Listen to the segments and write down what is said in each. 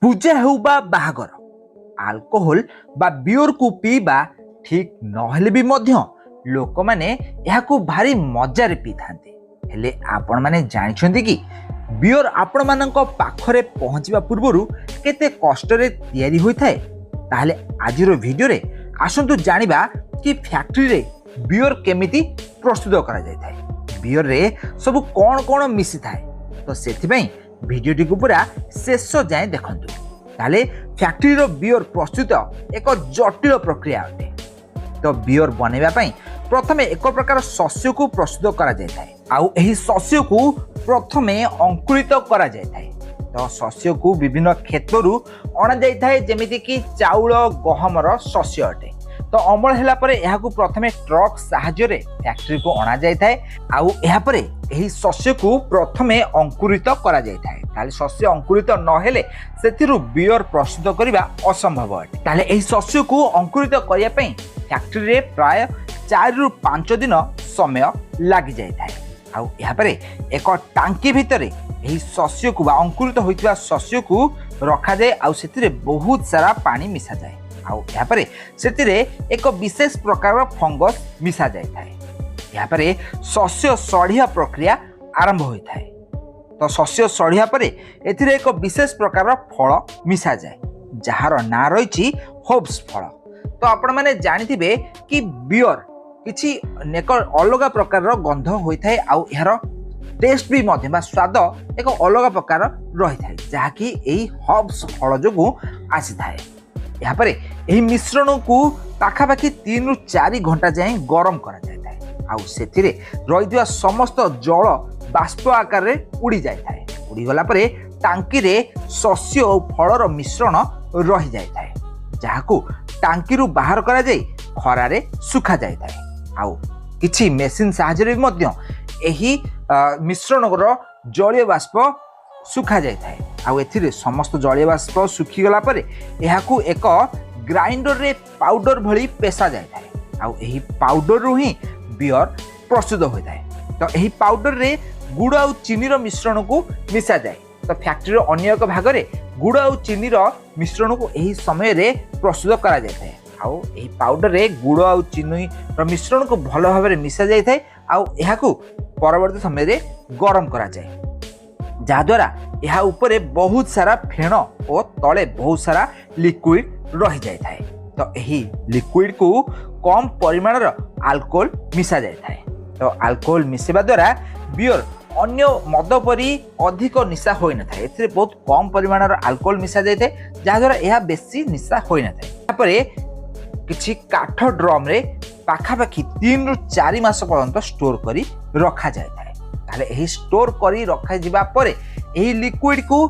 पूजा हो बा बाहागर अल्कोहल बा बियर को पीबा ठीक नहले भी मध्य लोक माने याकू भारी मजारे पी थांते। हेले आपण माने जानिछन्ती कि बियर आपण मानक पाखरे पहुंचीबा पूर्वरु केते कष्टरे तयारी होई थाए। ताहले आजिर वीडियो रे आसंतु जानिबा कि फैक्ट्री रे बियर केमिति प्रस्तुत करा जाय थाए, बियर रे सब कोन कोन मिसी थाए। तो सेथिबई वीडियोटी को पूरा शेष जाए देखंतु। ताले फैक्ट्री रो बियर प्रस्तुत एक जटिल प्रक्रिया अटे। तो बियर बनेबा पई प्रथमे एक प्रकार शस्य को प्रस्तुत करा जाय थाए। आउ एही शस्य को प्रथमे अंकुरित करा जाय थाए। तो शस्य को विभिन्न क्षेत्रु अणा जाय थाए, जेमिति कि चाउल गहमर शस्य अटे। तो अमल हैला परे एहा को प्रथमे ट्रक साहाय्य रे फैक्ट्री को अणा जाय थाए। आउ एहा परे एही शस्य को प्रथमे अंकुरित करा जाय थाए। ताले शस्य अंकुरित न हेले सेथिरु बियर प्रस्तुत करिबा असंभव अटे। ताले एही शस्य को अंकुरित करिया पई फैक्ट्री रे प्राय 4 रु 5 दिन समय लागि जाय थाए। आउ एहा परे एक टांकी भितरे एही शस्य को बा अंकुरित होइतिबा शस्य को रखा जाय। आउ सेतिरे बहुत सारा पानी मिसा जाय। आउ यहाँ पर सेतिरे एक विशेष प्रकार फंगस मिसा जाय थाए। यहाँ पर शस्य सढ़िया प्रक्रिया आरंभ होई थाए। तो शस्य सढ़िया पर एथिरे एक विशेष प्रकार फल मिसा जाए, जहार ना रही होब्स फल। तो आपण माने जानिथिबे कि बियर किछि एक अलग प्रकार गंध होई थाए। आउ यार टेस्ट भी मध्य बा स्वाद एक अलग प्रकार रही थाए, जहा कि एही होब्स फल जोगु आसी थाए। यहाँ पर यही मिश्रण को पाखापाखि 3 रु 4 घंटा जाए गरम करा जाय थाए। आउ सेथिरे रहिदिया समस्त जल बाष्प आकार रे उड़ी जाय थाए। उड़ी गला परे टांकी रे शस्य और फलर मिश्रण रही जाय थाए, जाहाकू टांकी रु बाहर करा जाय खरा रे सुखा जाय थाए। आउ किछि मेसिन साहाय्य रे मध्य एही मिश्रण रो जलीय बाष्प सुखा जाय थाए। आउ एथिरे समस्त जलीय बाष्प सुखी गला परे एहाकू एक ग्राइंडर रे पाउडर भली पेसा जाय थाए। आउ एही पाउडर रु ही बियर प्रस्तुत होय थाए। तो एही पाउडर रे गुड़ आउ चीनी रो मिश्रण को मिसा जाय। तो फैक्ट्री रो अन्य एक भाग रे गुड़ आउ चीनी रो मिश्रण को एही समय रे प्रस्तुत करा जाय थाए। आउ एही पाउडर रे गुड़ आउ चीनी रो मिश्रण को भलो भाबे रे मिसा जाय थाए। आउ एहाकू परवर्ती समय रे गरम करा जाय, जहाद्वारा यह उपरे बहुत सारा फेण और तले बहुत सारा लिक्विड रही जाय थाए। तो यही लिक्विड को कम परिमाण अल्कोहल मिसा जाय थाए। तो अल्कोहल मिसेबा द्वारा बियर अन्य मद परी अधिक निशा होई न थाए। एथिरे बहुत कम परिमाण अल्कोहल मिसा जाय थाए, जहाद्वारा यह बेसी निशा होई न थाए। तापरे किछि काठ ड्रम रे पाखापाखि 3 रु 4 मास पर्यंत स्टोर करी रखा जाय थाए। ताले एही स्टोर करी रखा जिबा परे एही लिक्विड को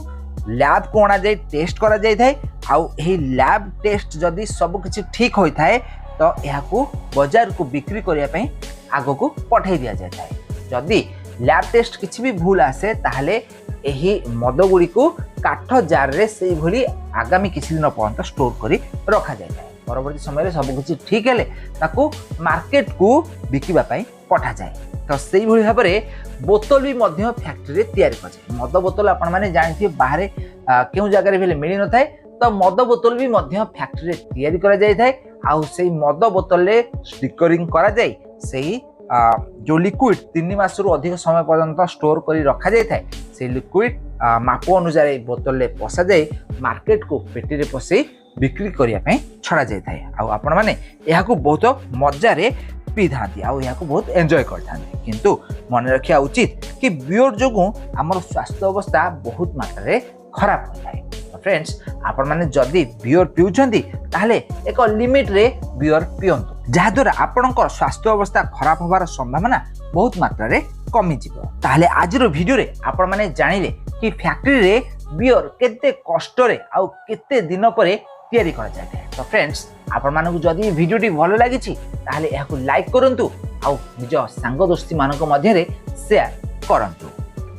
लैब को अणा जाय टेस्ट करा जाय थाए। आउ एही लैब टेस्ट जदी सब किछि ठीक होई थाए तो एहाकू बाजार को बिक्री करिया पई आगो को पठाई दिया जाय थाए। जदी लैब टेस्ट किछि भी भूल आसे ताहले एही मद गुडी को काठ जार रे सेही भली आगामी किछि दिन पर्यंत स्टोर करी रखा जाय थाए। परवर्ती समय रे सब किछि ठीक हेले ताकू मार्केट को बिकिबा पई पठा जाय। तो सेही भली भाबरे बोतल भी मध्य फैक्ट्री रे तयारी कर। मद बोतल आपण माने जानिथि बाहरे केउ जगह रे भेले मिली न थाए। तो मद बोतल भी मध्य फैक्ट्री रे तयारी करा जाय थाए। आउ सेही मद बोतल रे स्टिकरिंग करा जाय। सेही जो लिक्विड 3 मास रु अधिक समय पर्यंत स्टोर करी रखा जाय थाए, से लिक्विड माप अनुसार बोतल रे पसा जाय मार्केट को पेटी रे पसे बिक्री करिया पई छड़ा जाय थाए। आउ आपण माने एहाकू बहुत मजा रे पी थांती। आउ एहाकू बहुत एंजॉय करथांती। किंतु मन रखिया उचित कि बियर जोगु हमर स्वास्थ्य अवस्था बहुत मात्रा रे खराब होय थाए। फ्रेंड्स, आपण माने जदी बियर पिउछंती ताहले एक लिमिट रे बियर पियंतु, जहाद्वारा आपणकर स्वास्थ्य अवस्था खराब होबार संभावना बहुत मात्रा रे कमी जिवो। ताहले आजिरो वीडियो रे आपण माने जानिले कि फैक्ट्री रे बियर केते कष्ट रे आउ केते दिन परे तयारी करा जाय थाए। तो फ्रेंड्स, आपण मानकु जदी वीडियोटी भलो लागिछि ताहले एहाकू लाइक करंतु आउ निज सांग दोस्ती मानक मध्य रे शेयर करंतु।